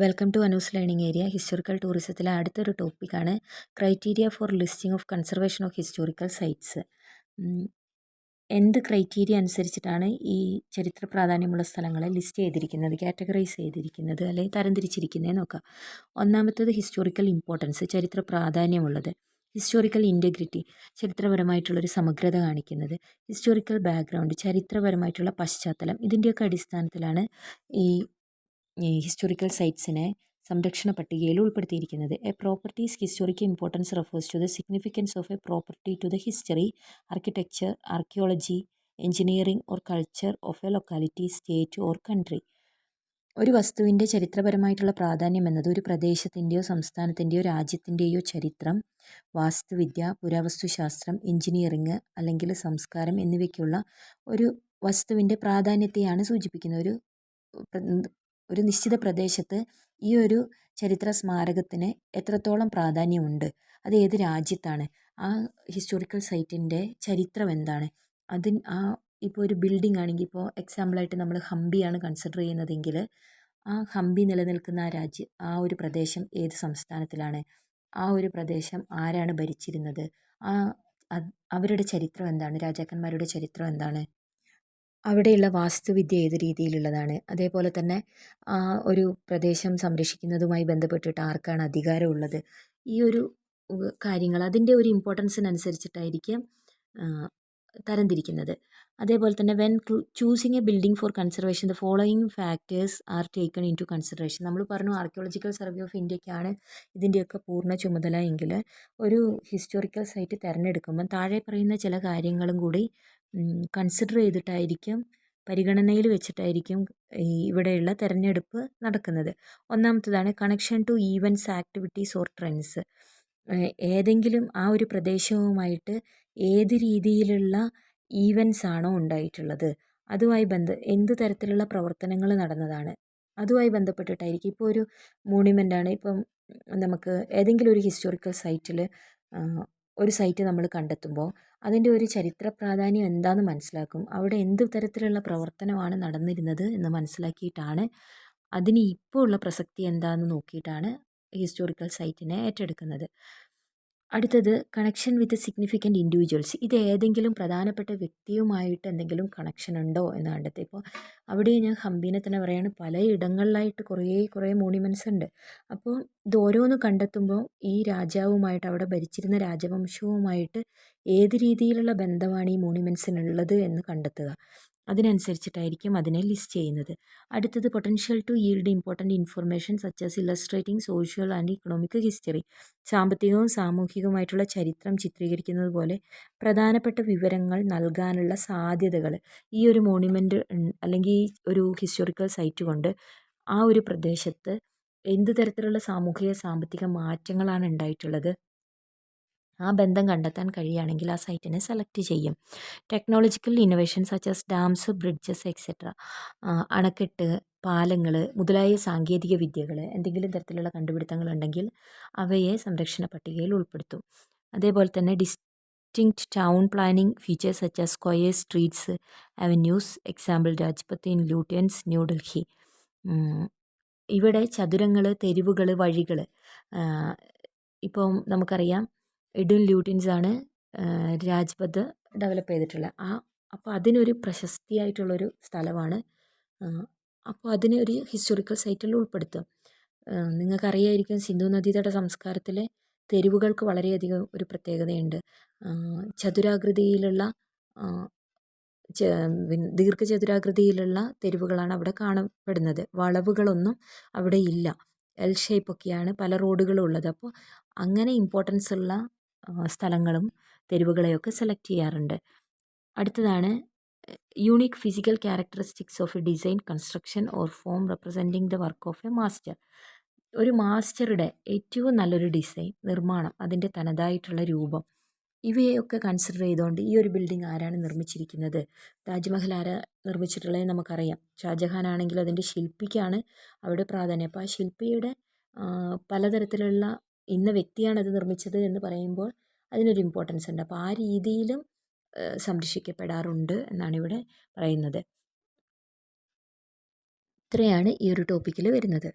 Welcome to Anu's learning area. Historical ടൂറിസത്തിലെ അടുത്തൊരു ടോപ്പിക്കാണ് criteria for listing of conservation of historical sites. എന്ത് criteria അനുസരിച്ചിട്ടാണ് ഈ ചരിത്ര പ്രാധാന്യമുള്ള സ്ഥലങ്ങളെ ലിസ്റ്റ് ചെയ്തിരിക്കുന്നത്, കാറ്റഗറൈസ് ചെയ്തിരിക്കുന്നത് അല്ലെങ്കിൽ തരംതിരിച്ചിരിക്കുന്നത് നോക്കാം. ഒന്നാമത്തേത് ഹിസ്റ്റോറിക്കൽ ഇമ്പോർട്ടൻസ്, ചരിത്ര പ്രാധാന്യമുള്ളത്. ഹിസ്റ്റോറിക്കൽ ഇൻറ്റഗ്രിറ്റി, ചരിത്രപരമായിട്ടുള്ളൊരു സമഗ്രത കാണിക്കുന്നത്. ഹിസ്റ്റോറിക്കൽ ബാക്ക്ഗ്രൗണ്ട്, ചരിത്രപരമായിട്ടുള്ള പശ്ചാത്തലം. ഇതിൻ്റെയൊക്കെ അടിസ്ഥാനത്തിലാണ് ഈ ഹിസ്റ്റോറിക്കൽ സൈറ്റ്സിനെ സംരക്ഷണ പട്ടികയിൽ ഉൾപ്പെടുത്തിയിരിക്കുന്നത്. A properties historical importance refers to the significance of a property to the history, architecture, archaeology, engineering or culture of a locality, state or country. ഒരു വസ്തുവിൻ്റെ ചരിത്രപരമായിട്ടുള്ള പ്രാധാന്യം എന്നത് ഒരു പ്രദേശത്തിൻ്റെയോ സംസ്ഥാനത്തിൻ്റെയോ രാജ്യത്തിൻ്റെയോ ചരിത്രം, വാസ്തുവിദ്യ, പുരാവസ്തുശാസ്ത്രം, എഞ്ചിനീയറിംഗ് അല്ലെങ്കിൽ സംസ്കാരം എന്നിവയ്ക്കുള്ള ഒരു വസ്തുവിൻ്റെ പ്രാധാന്യത്തെയാണ് സൂചിപ്പിക്കുന്നത്. ഒരു നിശ്ചിത പ്രദേശത്ത് ഈ ഒരു ചരിത്ര സ്മാരകത്തിന് എത്രത്തോളം പ്രാധാന്യമുണ്ട്, അത് ഏത് രാജ്യത്താണ്, ആ ഹിസ്റ്റോറിക്കൽ സൈറ്റിൻ്റെ ചരിത്രം എന്താണ്, ഇപ്പോൾ ഒരു ബിൽഡിംഗ് ആണെങ്കിൽ, ഇപ്പോൾ എക്സാമ്പിളായിട്ട് നമ്മൾ ഹംപിയാണ് കൺസിഡർ ചെയ്യുന്നതെങ്കിൽ ആ ഹംപി നിലനിൽക്കുന്ന ആ ഒരു പ്രദേശം ഏത് സംസ്ഥാനത്തിലാണ്, ആ ഒരു പ്രദേശം ആരാണ് ഭരിച്ചിരുന്നത്, അവരുടെ ചരിത്രം എന്താണ്, രാജാക്കന്മാരുടെ ചരിത്രം എന്താണ്, അവിടെയുള്ള വാസ്തുവിദ്യ ഏത് രീതിയിലുള്ളതാണ്, അതേപോലെ തന്നെ ഒരു പ്രദേശം സംരക്ഷിക്കുന്നതുമായി ബന്ധപ്പെട്ടിട്ട് ആർക്കാണ് അധികാരമുള്ളത്, ഈ ഒരു കാര്യങ്ങൾ അതിൻ്റെ ഒരു ഇമ്പോർട്ടൻസിനനുസരിച്ചിട്ടായിരിക്കും തരംതിരിക്കുന്നത്. അതേപോലെ തന്നെ when choosing a building for conservation the following factors are taken in to consideration. നമ്മൾ പറഞ്ഞു ആർക്കിയോളജിക്കൽ സർവേ ഓഫ് ഇന്ത്യക്കാണ് ഇതിൻ്റെയൊക്കെ പൂർണ്ണ ചുമതല എങ്കിൽ ഒരു ഹിസ്റ്റോറിക്കൽ സൈറ്റ് തിരഞ്ഞെടുക്കുമ്പം താഴെ പറയുന്ന ചില കാര്യങ്ങളും കൂടി കൺസിഡർ ചെയ്തിട്ടായിരിക്കും, പരിഗണനയിൽ വെച്ചിട്ടായിരിക്കും ഇവിടെയുള്ള തിരഞ്ഞെടുപ്പ് നടക്കുന്നത്. ഒന്നാമത്തേതാണ് connection to events, activities or trends. ഏതെങ്കിലും ആ ഒരു പ്രദേശവുമായിട്ട് ഏത് രീതിയിലുള്ള ഈവൻറ്റ്സ് ആണോ ഉണ്ടായിട്ടുള്ളത്, അതുമായി എന്ത് തരത്തിലുള്ള പ്രവർത്തനങ്ങൾ നടന്നതാണ്, അതുമായി ബന്ധപ്പെട്ടിട്ടായിരിക്കും. ഇപ്പോൾ ഒരു മോണ്യുമെൻ്റാണ്, ഇപ്പം നമുക്ക് ഏതെങ്കിലും ഒരു ഹിസ്റ്റോറിക്കൽ സൈറ്റിൽ ഒരു സൈറ്റ് നമ്മൾ കണ്ടെത്തുമ്പോൾ അതിൻ്റെ ഒരു ചരിത്ര പ്രാധാന്യം എന്താണെന്ന് മനസ്സിലാക്കും. അവിടെ എന്ത് തരത്തിലുള്ള പ്രവർത്തനമാണ് നടന്നിരുന്നത് എന്ന് മനസ്സിലാക്കിയിട്ടാണ്, അതിന് ഇപ്പോൾ ഉള്ള പ്രസക്തി എന്താണെന്ന് നോക്കിയിട്ടാണ് ഹിസ്റ്റോറിക്കൽ സൈറ്റിനെ ഏറ്റെടുക്കുന്നത്. അടുത്തത് കണക്ഷൻ വിത്ത് സിഗ്നിഫിക്കൻറ്റ് ഇൻഡിവിജ്വൽസ്. ഇത് ഏതെങ്കിലും പ്രധാനപ്പെട്ട വ്യക്തിയുമായിട്ട് എന്തെങ്കിലും കണക്ഷൻ ഉണ്ടോ എന്ന് കണ്ടെത്തി. ഇപ്പോൾ അവിടെ ഞാൻ ഹംപീനെ തന്നെ പറയുകയാണ്, പലയിടങ്ങളിലായിട്ട് കുറേ മോണ്യുമെൻറ്റ്സ് ഉണ്ട്. അപ്പോൾ ഇത് ഓരോന്ന് കണ്ടെത്തുമ്പോൾ ഈ രാജാവുമായിട്ട്, അവിടെ ഭരിച്ചിരുന്ന രാജവംശവുമായിട്ട് ഏത് രീതിയിലുള്ള ബന്ധമാണ് ഈ മോണ്യുമെൻറ്റ്സിനുള്ളത് എന്ന് കണ്ടെത്തുക. അതിനനുസരിച്ചിട്ടായിരിക്കും അതിനെ ലിസ്റ്റ് ചെയ്യുന്നത്. അടുത്തത് potential to yield important information such as illustrating social and economic history. സാമ്പത്തികവും സാമൂഹികവുമായിട്ടുള്ള ചരിത്രം ചിത്രീകരിക്കുന്നത് പോലെ പ്രധാനപ്പെട്ട വിവരങ്ങൾ നൽകാനുള്ള സാധ്യതകൾ ഈ ഒരു മോണ്യുമെൻ്റ് അല്ലെങ്കിൽ ഒരു ഹിസ്റ്റോറിക്കൽ സൈറ്റ് കൊണ്ട് ആ ഒരു പ്രദേശത്ത് എന്ത് തരത്തിലുള്ള സാമൂഹിക സാമ്പത്തിക മാറ്റങ്ങളാണ് ഉണ്ടായിട്ടുള്ളത്, ആ ബന്ധം കണ്ടെത്താൻ കഴിയുകയാണെങ്കിൽ ആ സൈറ്റിനെ സെലക്ട് ചെയ്യും. Technological innovation such as dams, bridges etcetera. അണക്കെട്ട്, പാലങ്ങൾ മുതലായ സാങ്കേതിക വിദ്യകൾ, എന്തെങ്കിലും തരത്തിലുള്ള കണ്ടുപിടുത്തങ്ങൾ ഉണ്ടെങ്കിൽ അവയെ സംരക്ഷണ പട്ടികയിൽ ഉൾപ്പെടുത്തും. അതേപോലെ തന്നെ distinct town planning features such as squares, streets, avenues. Example Rajpath in Lutyens, New Delhi. ഇവിടെ ചതുരങ്ങൾ, തെരുവുകൾ, വഴികൾ. ഇപ്പം നമുക്കറിയാം എഡ്വിൻ ലൂട്ടിൻസ് ആണ് രാജ്പത്ത് ഡെവലപ്പ് ചെയ്തിട്ടുള്ളത്. അപ്പോൾ അതിനൊരു പ്രശസ്തിയായിട്ടുള്ളൊരു സ്ഥലമാണ്. അപ്പോൾ അതിനെ ഒരു ഹിസ്റ്റോറിക്കൽ സൈറ്റിൽ ഉൾപ്പെടുത്തും. നിങ്ങൾക്കറിയായിരിക്കും സിന്ധു നദീതട സംസ്കാരത്തിലെ തെരുവുകൾക്ക് വളരെയധികം ഒരു പ്രത്യേകതയുണ്ട്. ചതുരാകൃതിയിലുള്ള ദീർഘചതുരാകൃതിയിലുള്ള തെരുവുകളാണ് അവിടെ കാണപ്പെടുന്നത്. വളവുകളൊന്നും അവിടെ ഇല്ല. എൽ ഷേപ്പൊക്കെയാണ് പല റോഡുകളും ഉള്ളത്. അപ്പോൾ അങ്ങനെ ഇമ്പോർട്ടൻസ് ഉള്ള സ്ഥലങ്ങളും തെരുവുകളെയൊക്കെ സെലക്ട് ചെയ്യാറുണ്ട്. അടുത്തതാണ് unique physical characteristics of A design, construction or form representing the work of A master. ഒരു മാസ്റ്ററുടെ ഏറ്റവും നല്ലൊരു ഡിസൈൻ, നിർമ്മാണം, അതിൻ്റെ തനതായിട്ടുള്ള രൂപം, ഇവയൊക്കെ കൺസിഡർ ചെയ്തുകൊണ്ട് ഈ ഒരു ബിൽഡിംഗ് ആരാണ് നിർമ്മിച്ചിരിക്കുന്നത്, താജ്മഹൽ ആരാ നിർമ്മിച്ചിട്ടുള്ളത് നമുക്കറിയാം. ഷാജഹാൻ ആണെങ്കിൽ അതിൻ്റെ ശില്പിക്കാണ് അവിടെ പ്രാധാന്യം. അപ്പോൾ ആ ശില്പിയുടെ പലതരത്തിലുള്ള ഇന്ന വ്യക്തിയാണ് അത് നിർമ്മിച്ചത് എന്ന് പറയുമ്പോൾ അതിനൊരു ഇമ്പോർട്ടൻസ് ഉണ്ട്. അപ്പോൾ ആ രീതിയിലും സംരക്ഷിക്കപ്പെടാറുണ്ട് എന്നാണ് ഇവിടെ പറയുന്നത്. ഇത്രയാണ് ഈ ഒരു ടോപ്പിക്കിൽ വരുന്നത്.